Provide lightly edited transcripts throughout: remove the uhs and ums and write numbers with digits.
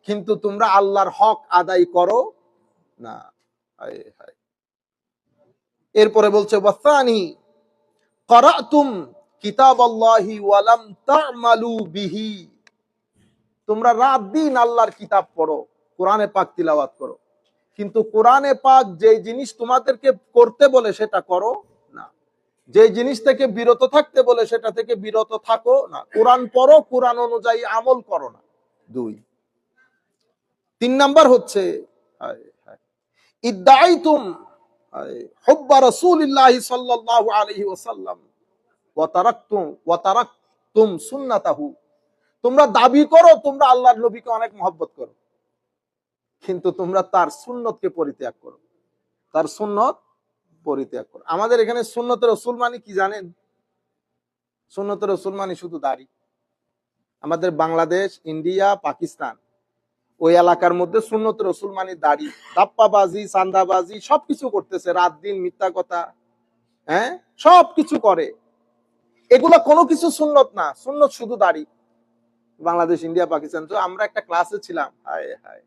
কিন্তু তোমরা আল্লাহর হক আদায় করো না। এরপরে বলছে ওয়াসানি ক্বারাতুম কিতাবাল্লাহি ওয়া লাম তা'মালু বিহি, তোমরা রাত দিন আল্লাহর কিতাব পড়ো, কোরআনে পাক তিলাওয়াত করো, কিন্তু কোরআনে পাক যে জিনিস তোমাদেরকে করতে বলে সেটা করো না, যে জিনিস থেকে বিরত থাকতে বলে সেটা থেকে বিরত থাকো না। কোরআন পড়ো, কোরআন অনুযায়ী আমল করো না। 2, 3 নাম্বার হচ্ছে ইদ্দাইতুম হুব্বা রাসূলিল্লাহি সাল্লাল্লাহু আলাইহি ওয়াসাল্লাম ওয়া তারাকতুম সুন্নাতাহু, তোমরা দাবি করো তোমরা আল্লাহর নবীকে অনেক মহব্বত করো, কিন্তু তোমরা তার সুন্নতকে পরিত্যাগ করো, তার সুন্নত পরিত্যাগ করো। আমাদের এখানে সুন্নতে রাসূল মানে কি জানেন? সুন্নতে রাসূল মানে শুধু দাড়ি। আমাদের বাংলাদেশ, ইন্ডিয়া, পাকিস্তান ওই এলাকার মধ্যে সুন্নতে রাসূল মানে দাড়ি, দাপ্পাবাজি, চান্দাবাজি সবকিছু করতেছে, রাত দিন মিথ্যা কথা, হ্যাঁ সবকিছু করে। এগুলা কোনো কিছু সুন্নত না, সুন্নত শুধু দাড়ি। বাংলাদেশ, ইন্ডিয়া, পাকিস্তান। তো আমরা একটা ক্লাসে ছিলাম, হায় হায়,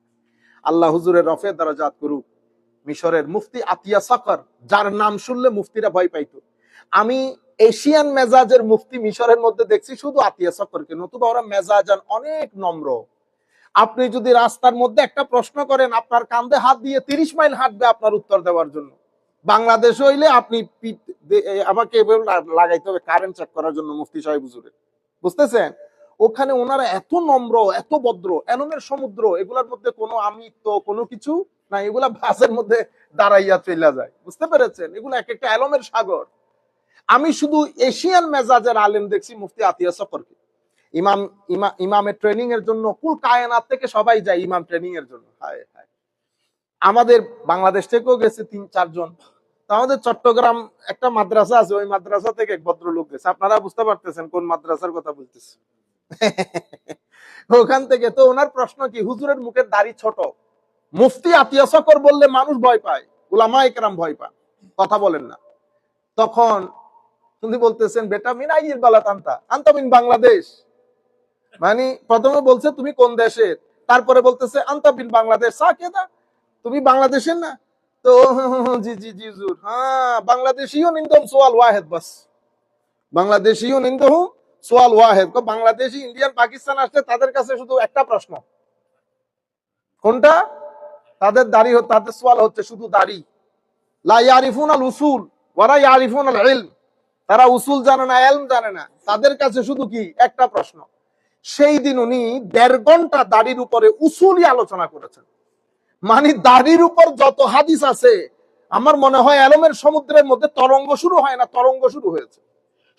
আল্লাহ হুজুরের রফে দারাজাত করুক, মিশরের মুফতি আতিয়া সাকর, যার নাম শুনলে মুফতিরা ভয় পাইতো। আমি এশিয়ান মেজাজের মুফতি মিশরের মধ্যে দেখছি শুধু আতিয়া সাকরকে, নতুবা ওরা মেজাজান অনেক নম্র। আপনি যদি রাস্তার মধ্যে একটা প্রশ্ন করেন, আপনার কাঁধে হাত দিয়ে 30 মাইল হাঁটবে আপনার উত্তর দেওয়ার জন্য। বাংলাদেশে হইলে আপনি আমাকে লাগাইতে হবে কারেন্ট চেক করার জন্য মুফতি সাহেব হুজুরের, বুঝতেছেন? ওখানে ওনারা এত নম্র, এত ভদ্র, এলমের সমুদ্র, এগুলার মধ্যে কোনো আমিত্ব কোনো কিছু না, এগুলা বাসের মধ্যে দাঁড়াইয়া চলে যায়, বুঝতে পেরেছেন? এগুলো এক একটা এলমের সাগর। আমি শুধু এশিয়ান মেজাজের আলেম দেখছি মুফতি আতিয়া সফরকে। ইমামের ট্রেনিং এর জন্য কুল কায়নাত থেকে সবাই যায় ইমাম ট্রেনিং এর জন্য। হায় হায়, আমাদের বাংলাদেশ থেকেও গেছে 3-4 জন। তো আমাদের চট্টগ্রাম একটা মাদ্রাসা আছে, ওই মাদ্রাসা থেকে এক ভদ্রলোক গেছে, আপনারা বুঝতে পারতেছেন কোন মাদ্রাসার কথা বলতেছি। ওখান থেকে তো ওনার প্রশ্ন কি, হুজুরের মুখের দাড়ি ছোট, মুফতি আতিয়া সকর বললে মানুষ ভয় পায়, উলামা ইকরাম ভয় পায়, কথা বলেন না। তখন উনি বলতেছেন, বেটা মিন আইয়িল বালাদ আনতা, আনতা মিন বাংলাদেশ, মানে প্রথমে বলছে তুমি কোন দেশের, তারপরে বলতেছে আনতা বিন বাংলাদেশ, সাকেদা তুমি বাংলাদেশের না? তো জি জি জি হুজুর, হ্যাঁ বাংলাদেশিও নিন্দম সোয়াল ওয়াহেদ, বাস বাংলাদেশিও নিন্দম সোয়াল ওয়াহেদ। বাংলাদেশি, ইন্ডিয়ান, পাকিস্তান আসলে তাদের কাছে শুধু একটা প্রশ্ন, কোনটা? তাদের দাড়ি, তাদের সোয়াল হচ্ছে শুধু দাড়ি। লা ইয়ারিফুন আল উসুল ওয়ালা ইয়ারিফুন আল ইলম, তারা উসুল জানে না, ইলম জানে না, তাদের কাছে শুধু কি একটা প্রশ্ন। সেই দিন উনি 1.5 ঘন্টা দাড়ির উপরে উসুলই আলোচনা করেছেন। মানে দাড়ির উপর যত হাদিস আছে, আমার মনে হয় এলমের সমুদ্রের মধ্যে তরঙ্গ শুরু হয় না, তরঙ্গ শুরু হয়েছে।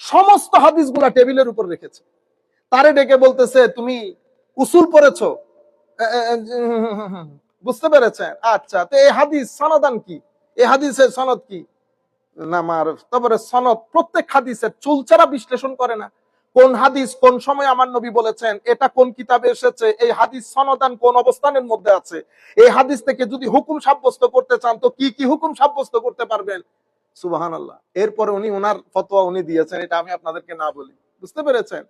সমস্ত হাদিসগুলা টেবিলের উপর রেখেছে, তারে ডেকে বলতেছে তুমি উসুল পড়েছো, বুঝতে পেরেছেন? আচ্ছা, তো এই হাদিস সনদান কি, এই হাদিসের সনদ কি? না মারুফ। তারপরে সনদ, প্রত্যেক হাদিসের চুলচারা বিশ্লেষণ করে না, কোন হাদিস কোন সময় আমার নবী বলেছেন, এটা কোন কিতাবে এসেছে, এই হাদিস সনদান কোন অবস্থানের মধ্যে আছে, এই হাদিস থেকে যদি হুকুম সাব্যস্ত করতে চান তো কি কি হুকুম সাব্যস্ত করতে পারবেন। সুবহানাল্লাহ। এরপরে উনি ওনার ফতোয়া উনি দিয়েছেন, এটা আমি আপনাদেরকে না বলি, বুঝতে পেরেছেন?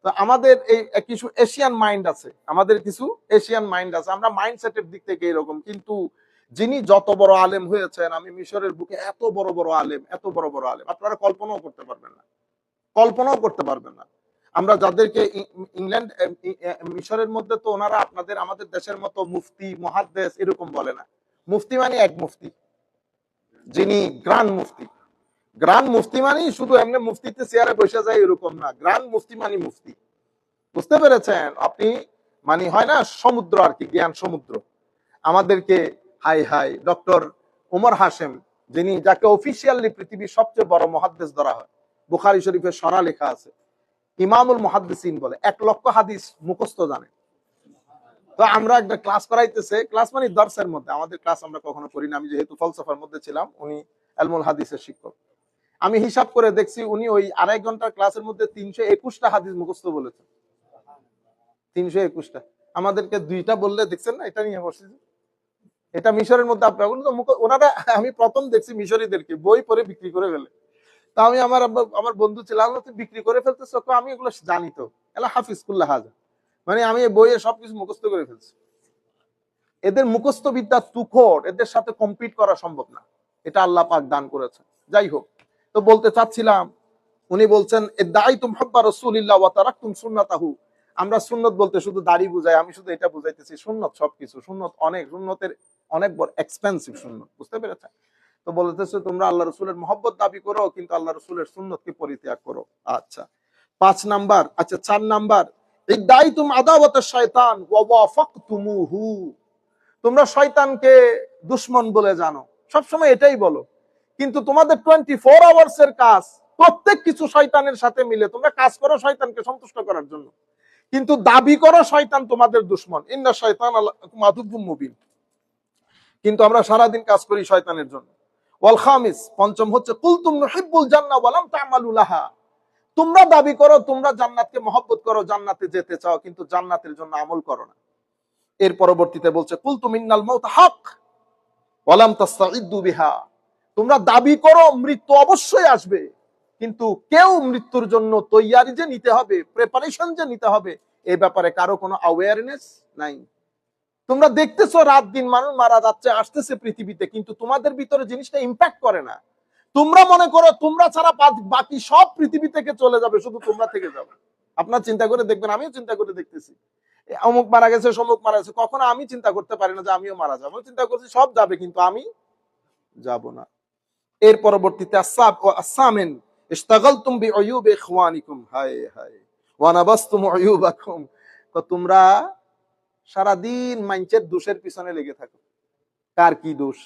তো আমাদের এই কিছু এশিয়ান মাইন্ড আছে, আমাদের কিছু এশিয়ান মাইন্ড আছে, আমরা মাইন্ডসেটের দিক থেকে এরকম। কিন্তু যিনি যত বড় আলেম হয়েছেন, আমি মিশরের বুকে এত বড় বড় আলেম, এত বড় বড় আলেম আপনারা কল্পনাও করতে পারবেন না, কল্পনাও করতে পারবেন না। আমরা যাদেরকে ইংল্যান্ড, মিশরের মধ্যে তো ওনারা আপনাদের আমাদের দেশের মতো মুফতি মুহাদ্দিস এরকম বলে না। মুফতি মানে এক মুফতি, যিনি গ্রান্ড মুফতি। গ্রান্ড মুফতি মানে শুধু এমনি মুফতিতে চেয়ারে বসে যায় এরকম না, গ্রান্ড মুফতি মানে মুফতি, বুঝতে পেরেছেন আপনি? মানে হয় না সমুদ্র আর কি, জ্ঞান সমুদ্র। আমাদেরকে high high doctor Omar Hashem, যিনি, যাকে অফিসিয়ালি পৃথিবীর সবচেয়ে বড় মুহাদ্দিস ধরা হয়, বুখারী শরীফের সরা লেখা আছে, ইমামুল মুহাদ্দিসিন বলে, 1 লক্ষ হাদিস মুখস্থ জানে। তো আমরা একটা ক্লাস করাইতেছে, ক্লাস মানে দর্সের মধ্যে, আমাদের ক্লাস আমরা কখনো করি না, আমি যেহেতু ফলসফার মধ্যে ছিলাম, উনি ইলমুল হাদিসের শিক্ষক। আমি হিসাব করে দেখছি উনি ওই 2.5 ঘন্টার ক্লাসের মধ্যে 321টা হাদিস মুখস্থ বলেছেন, 321টা। আমাদেরকে 2টা বললে দেখছেন না, এটা নিয়ে বসছি, এটা মিশরের মধ্যে আপনার ওনারা, আমি প্রথম দেখছি মিশরীদেরকে বই পড়ে বিক্রি করে ফেলে। তা আমি আমার বন্ধু ছিল, বিক্রি করে ফেলতেছ, আমি এগুলো জানি তো, এলা হাফিজ কুল্লাহ হাজা, মানে আমি এই বইয়ে সবকিছু মুখস্থ করে ফেলছি। এদের মুখস্থ বিদ্যা তুখর, এদের সাথে কম্পিট করা সম্ভব না, এটা আল্লাহ পাক দান করেছেন। যাই হোক, তো বলতে চাচ্ছিলাম, উনি বলছেন ইদ্দাইতুম হুব্বা রাসূলিল্লাহ ওয়া তারাকতুম সুন্নাতাহু। আমরা সুন্নত বলতে শুধু দাড়ি বুঝাই, আমি শুধু এটা বুঝাইতেছি সুন্নত সবকিছু, সুন্নত অনেক, সুন্নতের অনেক বড় এক্সপেন্সিভ সুন্নত, বুঝতে পেরেছেন? তো বলতেছে তোমরা আল্লাহ রাসূলের মহব্বত দাবি করো কিন্তু আল্লাহ রাসূলের সুন্নতকে পরিত্যাগ করো। আচ্ছা 5 নাম্বার, আচ্ছা 4 নাম্বার, ইদ্দাইতুম আদাওয়াতাশ শায়তান ওয়া ওয়াফাকতুমুহু। তোমরা শয়তানকে দুশমন বলে জানো, সবসময় এটাই বলো, কিন্তু তোমাদের 24 আওয়ার্স এর কাজ প্রত্যেক কিছু শয়তানের সাথে মিলে তোমরা কাজ করো শয়তানকে সন্তুষ্ট করার জন্য, কিন্তু দাবি করো শয়তান তোমাদের দুশমন। ইন্না শায়তান লাকুম আদুব্বুম মুবিন, কিন্তু আমরা সারাদিন কাজ করি শয়তানের জন্য। ওয়াল খামিস, পঞ্চম হচ্ছে কুলতুম নুহিব্বুল জান্নাহ ওয়া লাম তা'মালু লাহা। তোমরা দাবি করো তোমরা জান্নাতকে মহব্বত করো, জান্নাতে যেতে চাও, কিন্তু জান্নাতের জন্য আমল করো না। এর পরবর্তীতে বলছে কুলতুম ইন্নাল মাউত হক ওয়া লাম তাসতাইদ্দু বিহা। তোমরা দাবি করো মৃত্যু অবশ্যই আসবে, কিন্তু কেউ মৃত্যুর জন্য তৈয়ারি যে নিতে হবে, প্রিপারেশন যে নিতে হবে, এই ব্যাপারে কারো কোনো অ্যাওয়ারনেস নাই। তোমরা দেখতেছো রাত দিন মানুষ মারা যাচ্ছে আসতেছে পৃথিবীতে, কিন্তু তোমাদের ভিতরে জিনিসটা ইম্প্যাক্ট করে না। তোমরা মনে করো তোমরা ছাড়া বাকি সব পৃথিবী থেকে চলে যাবে, শুধু তোমরা থেকে যাবে। আপনার চিন্তা করে দেখবেন, আমিও চিন্তা করে দেখতেছি, অমুক মারা গেছে, সমুক মারা গেছে, কখনো আমি চিন্তা করতে পারি না যে আমিও মারা যাবো। চিন্তা করছি সব যাবে, কিন্তু আমি যাব না। এর পরবর্তীতে আসামিন ইশতাগালতুম বিউয়ুবি ইখওয়ানিকুম, হায় হায়, ওয়া নাবাসতুম উয়ুবাকুম। তো তোমরা সারা দিন মাইনচের দোষের পিছনে লেগে থাকো। কার কি দোষ?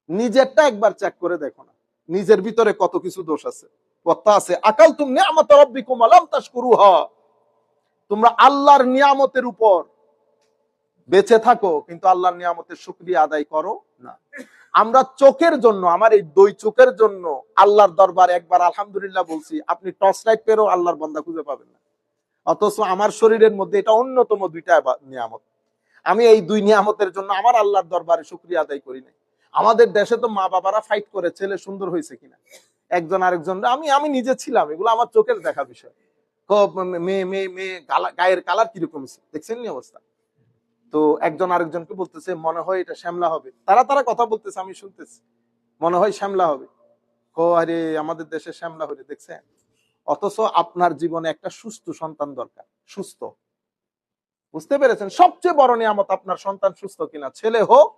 নিজেরটা একবার চেক করে দেখো না, নিজের ভিতরে কত কিছু দোষ আছে। কথা আছে আকালতুম নি'মাত রাব্বিকুম ওয়া লাম তাশকুরুহা। তোমরা আল্লাহর নিয়ামতের উপর বেঁচে থাকো, কিন্তু আল্লাহর নিয়ামতের শুকরিয়া আদায় করো না। আমরা চোখের জন্য, আমার এই দুই চোখের জন্য আল্লাহর দরবার একবার আলহামদুলিল্লাহ বলছি, আপনি টর্চ লাইট পেরো আল্লাহর বান্দা খুঁজে পাবেন না। অথচ আমার শরীরের মধ্যে এটা অন্যতম দুইটা নিয়ামত। আমি এই দুই নিয়ামতের জন্য আমার আল্লাহর দরবারে শুকরিয়া আদায় করি নাই। আমাদের দেশে তো মা বাবারা ফাইট করে ছেলে সুন্দর হয়েছে কিনা, একজন আরেকজন, আমি নিজে ছিলাম, এগুলো আমার চোখের দেখা বিষয়। মেয়ে মেয়ে মেয়ে গায়ের কালার কিরকম দেখছেন নি অবস্থা। তো একজন আরেকজনকে বলতেছে মনে হয় এটা শ্যামলা হবে, তারা কথা বলতেছে, আমি শুনতেছি মনে হয় শ্যামলা হবে। আরে আমাদের দেশে শ্যামলা হলে দেখছেন। অথচ আপনার জীবনে একটা সুস্থ সন্তান দরকার, সুস্থ, বুঝতে পেরেছেন? সবচেয়ে বড় নিয়ামত আপনার সন্তান সুস্থ কিনা, ছেলে হোক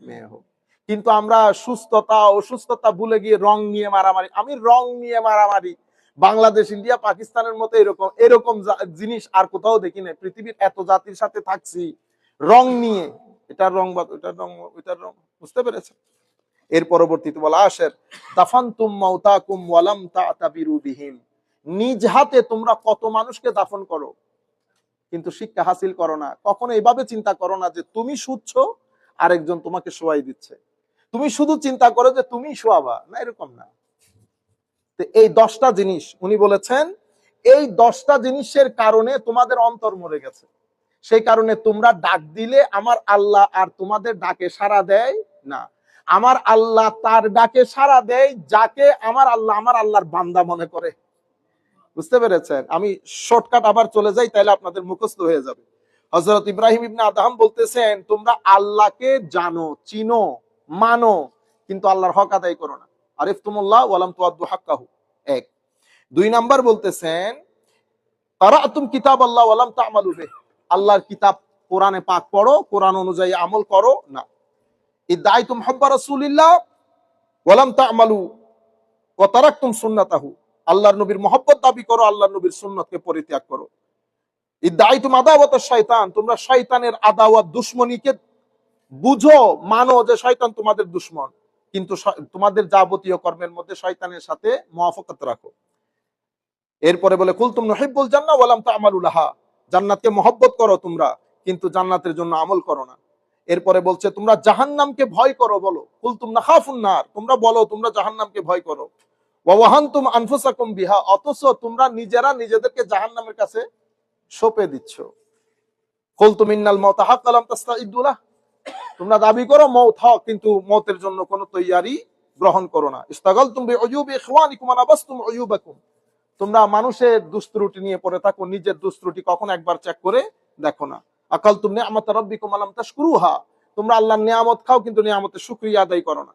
মেয়ে হোক। কিন্তু আমরা সুস্থতা অসুস্থতা ভুলে গিয়ে রং নিয়ে মারামারি। আমি রং নিয়ে মারামারি বাংলাদেশ ইন্ডিয়া পাকিস্তানের মতো এরকম এরকম জিনিস আর কোথাও দেখি না। পৃথিবীর এত জাতির সাথে থাকছি, রং নিয়ে, এটার রং বা ওইটার রং ওইটার রং, বুঝতে পেরেছেন? এর পরবর্তীতে বলা আসের দাফানতুম মাউতাকুম ওয়া লাম তা'তাবিরু বিহিম। নিজ হাতে তোমরা কত মানুষকে দাফন করো, কিন্তু শিক্ষা হাসিল করো না। কখনো এভাবে চিন্তা করো না যে তুমি শুচ্ছ আরেকজন তোমাকে শোয়াই দিচ্ছে, তুমি শুধু চিন্তা করো যে তুমি শোয়াবা না, এরকম না। তো এই 10টা জিনিস উনি বলেছেন, এই 10টা জিনিসের কারণে তোমাদের অন্তর মরে গেছে। সেই কারণে তোমরা ডাক দিলে আমার আল্লাহ আর তোমাদের ডাকে সাড়া দেয় না। আমার আল্লাহ তার ডাকে সাড়া দেয় যাকে আমার আল্লাহর বান্দা মনে করে। বুঝতে পেরেছেন? আমি শর্টকাট আবার চলে যাই, তাহলে আপনাদের মুখস্থ হয়ে যাবে। হযরত ইব্রাহিম ইবনে আদহাম বলতেছেন তোমরা আল্লাহকে জানো, চিনো, মানো, কিন্তু আল্লাহর হক আদায় করো না। আরিফতুমুল্লাহ ওয়া লাম তুআদ্দু হাক্কাহু। 1। 2 নাম্বার বলতেছেন কারাতুম কিতাবাল্লাহ ওয়া লাম তা'মালু বিহি। আল্লাহর কিতাব কোরআনে পাক পড়ো, কোরআন অনুযায়ী আমল করো না। ইদ্দাইতুম হুব্বা রাসূলিল্লাহ ওয়া লাম তা'মালু ওয়া তারাকতুম সুন্নাতাহু। আল্লাহর নবীর মহব্বত দাবি করো, আল্লাহর নবীর সুন্নতকে পরিত্যাগ করো। ইদ্দাইতুম আদাওয়াতাশ শায়তান, তোমরা শয়তানের আদাওয়াত দুশমনীকে বুঝো, মানো যে শয়তান তোমাদের দুশমন, কিন্তু তোমাদের যাবতীয় কর্মের মধ্যে শয়তানের সাথে মুওয়াফাকাত রাখো। এরপরে বলে কুলতুম নুহিব্বুল জান্নাহ ওয়া লাম তা'মালু লাহা। জান্নাতকে মহব্বত করো তোমরা, কিন্তু জান্নাতের জন্য আমল করো না। এরপরে বলছে তোমরা জাহান্নামকে ভয় করো, বলো কুলতুম নাখাফুন নার, তোমরা বলো তোমরা জাহান্নামকে ভয় করো। ওয়া ওয়াহানতুম আনফুসাকুম বিহা, অথচ তোমরা নিজেরা নিজেদেরকে জাহান্নামের কাছে সঁপে দিচ্ছ। কুলতুম ইন্নাল মাউতা হাক ওয়া লাম তাস্তাইদ্দু লাহ, তোমরা দাবি করো মওত হক, কিন্তু মওতের জন্য কোনো তৈয়ারি গ্রহণ করো না। ইস্তাগালতুম বিউয়ুবি ইখওয়ানিকুম ওয়া নাবাসতুম উয়ুবাকুম, তোমরা মানুষের দুস্ত্রুটি নিয়ে পড়ে থাকো, নিজের দুস্ত্রুটি কখন একবার চেক করে দেখো না। আকালতুম নি'মাতা রাব্বিকুম আলাম তাশকুরুহা, তোমরা আল্লাহর নিয়ামত খাও কিন্তু নিয়ামতের শুকরিয়া আদায় করো না।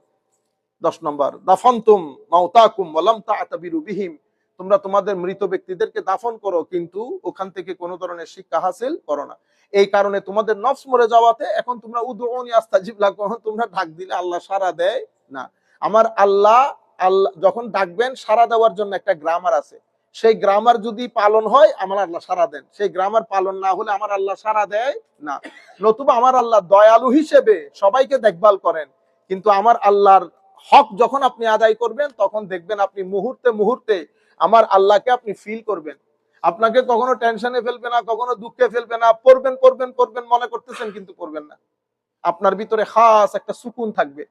10 নম্বর, দাফানতুম মাউতাকুম ওয়া লাম তা'তাবিরু বিহিম, তোমরা তোমাদের মৃত ব্যক্তিদেরকে দাফন করো কিন্তু ওখান থেকে কোনো ধরনের শিক্ষা হাসিল করো না। এই কারণে তোমাদের নফস মরে যাওয়াতে এখন তোমরা উদউনি আস্তাজিব লাকুম, তোমরা ডাক দিলে আল্লাহ সাড়া দেয় না। আমার আল্লাহ যখন ডাকবেন সাড়া দেওয়ার জন্য একটা গ্রামার আছে, সেই গ্রামার যদি পালন হয় আমার আল্লাহ সাড়া দেন, সেই গ্রামার পালন না হলে আমার আল্লাহ সাড়া দেয় না। নতুবা আমার আল্লাহ দয়ালু হিসেবে সবাইকে দেখভাল করেন, কিন্তু আমার আল্লাহর হক যখন আপনি আদায় করবেন তখন দেখবেন আপনি মুহূর্তে মুহূর্তে আমার আল্লাহকে আপনি ফিল করবেন। আপনাকে কখনো টেনশনে ফেলবে না, কখনো দুঃখে ফেলবে না, পড়বেন পড়বেন পড়বেন মনে করতেছেন কিন্তু পড়বেন না। আপনার ভিতরে খাস একটা সুকুন থাকবে।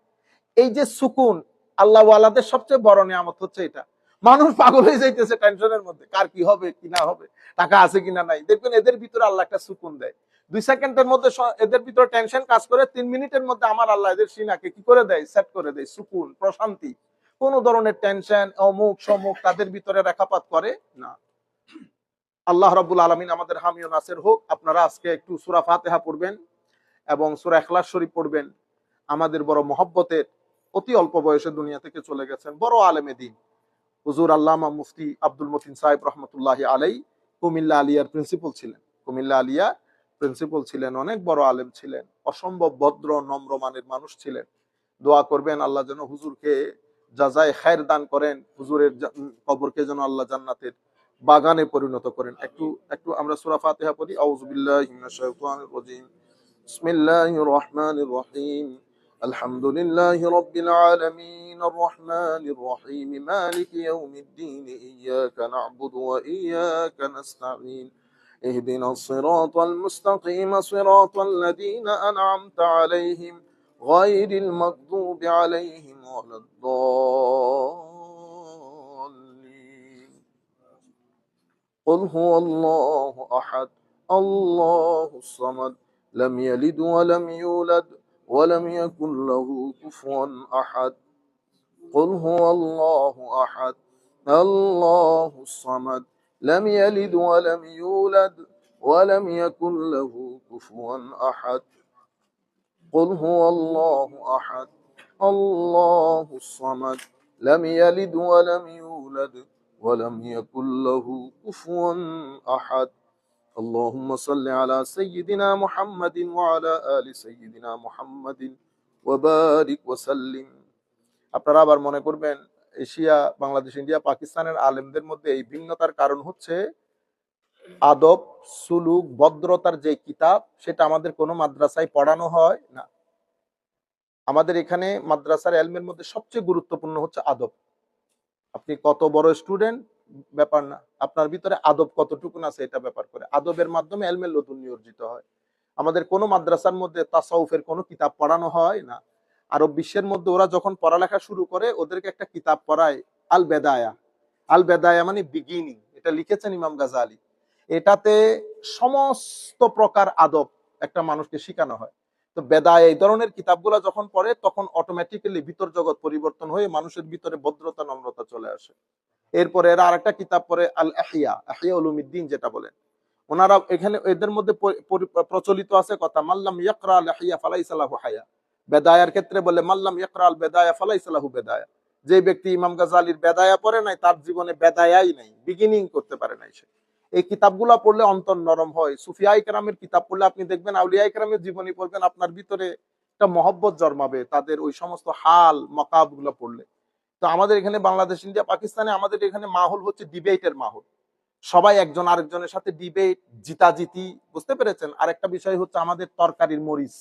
এই যে সুকুন আল্লাহ ওয়ালাদের সবচেয়ে বড় নিয়ামত হচ্ছে এটা। মানুষ পাগল হয়ে যাইতেছে টেনশনের মধ্যে, কার কি হবে কি না হবে, টাকা আছে কিনা নাই। দেখবেন এদের ভিতরে আল্লাহ একটা সুকুন দেয়। 2 সেকেন্ডের মধ্যে এদের ভিতরে টেনশন কাজ করে, 3 মিনিটের মধ্যে আমার আল্লাহ এদের সিনাকে কি করে দেয়, সেট করে দেয়, সুকুন প্রশান্তি। কোন ধরনের টেনশন অমুক সমুক তাদের ভিতরে রেখাপাত করে না। আল্লাহ রাব্বুল আলামিন আমাদের হামি ও নাসির হোক। আপনারা আজকে একটু সূরা ফাতিহা পড়বেন এবং সূরা ইখলাস শরীফ পড়বেন। আমাদের বড় মহব্বতের অতি অল্প বয়সে দুনিয়া থেকে চলে গেছেন বড় আলেমে দ্বীন হুজুর আল্লামা মুফতি আব্দুল মতিন সাহেব রহমতুল্লাহি আলাই, কুমিল্লা আলিয়ার প্রিন্সিপাল ছিলেন। কুমিল্লা আলিয়া প্রিন্সিপাল ছিলেন, অনেক বড় আলেম ছিলেন, অসম্ভব ভদ্র নম্র মানের মানুষ ছিলেন। দোয়া করবেন আল্লাহ যেন হুজুরকে জাযায়ে খায়ের দান করেন, হুজুরের কবরকে যেন আল্লাহ জান্নাতের বাগানে পরিণত করেন। একটু একটু আমরা সূরা ফাতিহা পড়ি। আউযু বিল্লাহি মিনাশ শাইতানির রাজীম। বিসমিল্লাহির রহমানির রহিম। আলহামদুলিল্লাহি রাব্বিল আলামিন আর রহমানির রহিম মালিকি ইয়াউমিদ্দিন ইয়াকা না'বুদু ওয়া ইয়াকা নাস্তাঈন ইহদিনাস সিরাতাল মুস্তাকিম সিরাতাল লাযীনা আন'আমতা আলাইহিম গায়রিল মাগদুবি আলাইহিম ওয়ালাদ-দাল্লিন। قل هو الله أحد الله الصمد لم يلد ولم يولد ولم يكن له كفوا أحد قل هو الله أحد الله الصمد لم يلد ولم يولد ولم يكن له كفوا أحد قل هو الله أحد الله الصمد لم يلد ولم يولد ولم يكن له كفوا أحد اللهم صل على سيدنا محمد وعلى آل سيدنا محمد وبارك وسلم। আপনারা আবার মনে করবেন এশিয়া, বাংলাদেশ, ইন্ডিয়া, পাকিস্তানের আলেমদের মধ্যে এই ভিন্নতার কারণ হচ্ছে আদব, সুলুক, ভদ্রতার যে কিতাব সেটা আমাদের কোনো মাদ্রাসায় পড়ানো হয় না। আমাদের এখানে মাদ্রাসার ইলমের মধ্যে সবচেয়ে গুরুত্বপূর্ণ হচ্ছে আদব। আপনি কত বড় স্টুডেন্ট ব্যাপার না, আপনার ভিতরে আদব কতটুকু আছে এটা ব্যাপার করে। আদবের মাধ্যমে ইলমের লতুন অর্জিত হয়। আমাদের কোনো মাদ্রাসার মধ্যে তাসাউফের কোনো কিতাব পড়ানো হয় না। আরব বিশ্বের মধ্যে ওরা যখন পড়ালেখা শুরু করে ওদেরকে একটা কিতাব পড়ায় আল বেদায়া। আল বেদায়া মানে বিগিনিং, এটা লিখেছেন ইমাম গাজালি। এটাতে সমস্ত প্রকার আদব একটা মানুষকে শেখানো হয়। তো বেদায়া এই ধরনের কিতাবগুলো যখন পড়ে তখন অটোমেটিক্যালি ভিতর জগৎ পরিবর্তন হয়ে মানুষের ভিতরে ভদ্রতা নম্রতা চলে আসে। এরপরে এরা আরেকটা কিতাব পড়ে আল ইহয়া, ইহয়া উলুমিদ্দিন যেটা বলেন। ওনারা এখানে এদের মধ্যে প্রচলিত আছে কথা মাল্লাম ইয়াকরা আল ইহয়া ফালাইসা লাহু হায়া। বেদায়ার ক্ষেত্রে বলে মাল্লাম ইয়াকরা আল বেদায়া ফালাইসা লাহু বেদায়া। যে ব্যক্তি ইমাম গাজালির বেদায়া পড়ে নাই তার জীবনে বেদায়াই নাই, বিগিনিং করতে পারে নাই সে। এই কিতাবগুলো পড়লে অন্তর নরম হয়। সুফিয়া ইকরামের কিতাব পড়লে আপনি দেখবেন, আউলিয়া ইকরামের জীবনী পড়বেন, আপনার ভিতরে একটা মহব্বত জন্মাবে তাদের ওই সমস্ত হাল মাকাব গুলো পড়লে। তো আমাদের এখানে বাংলাদেশ, ইন্ডিয়া, পাকিস্তানে আমাদের এখানে মাহল হচ্ছে ডিবেটের মাহল। সবাই একজন আরেকজনের সাথে ডিবেট, জিতাজিতি, বুঝতে পেরেছেন। আরেকটা বিষয় হচ্ছে আমাদের তরকারির মরিচ,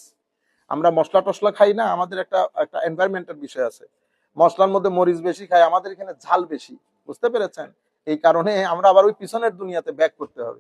আমরা মশলা টসলা খাই না, আমাদের একটা একটা এনভায়রনমেন্টের বিষয় আছে। মশলার মধ্যে মরিচ বেশি খাই, আমাদের এখানে ঝাল বেশি, বুঝতে পেরেছেন। এই কারণে আমরা আবার ওই পিছনের দুনিয়াতে ব্যাক করতে হবে।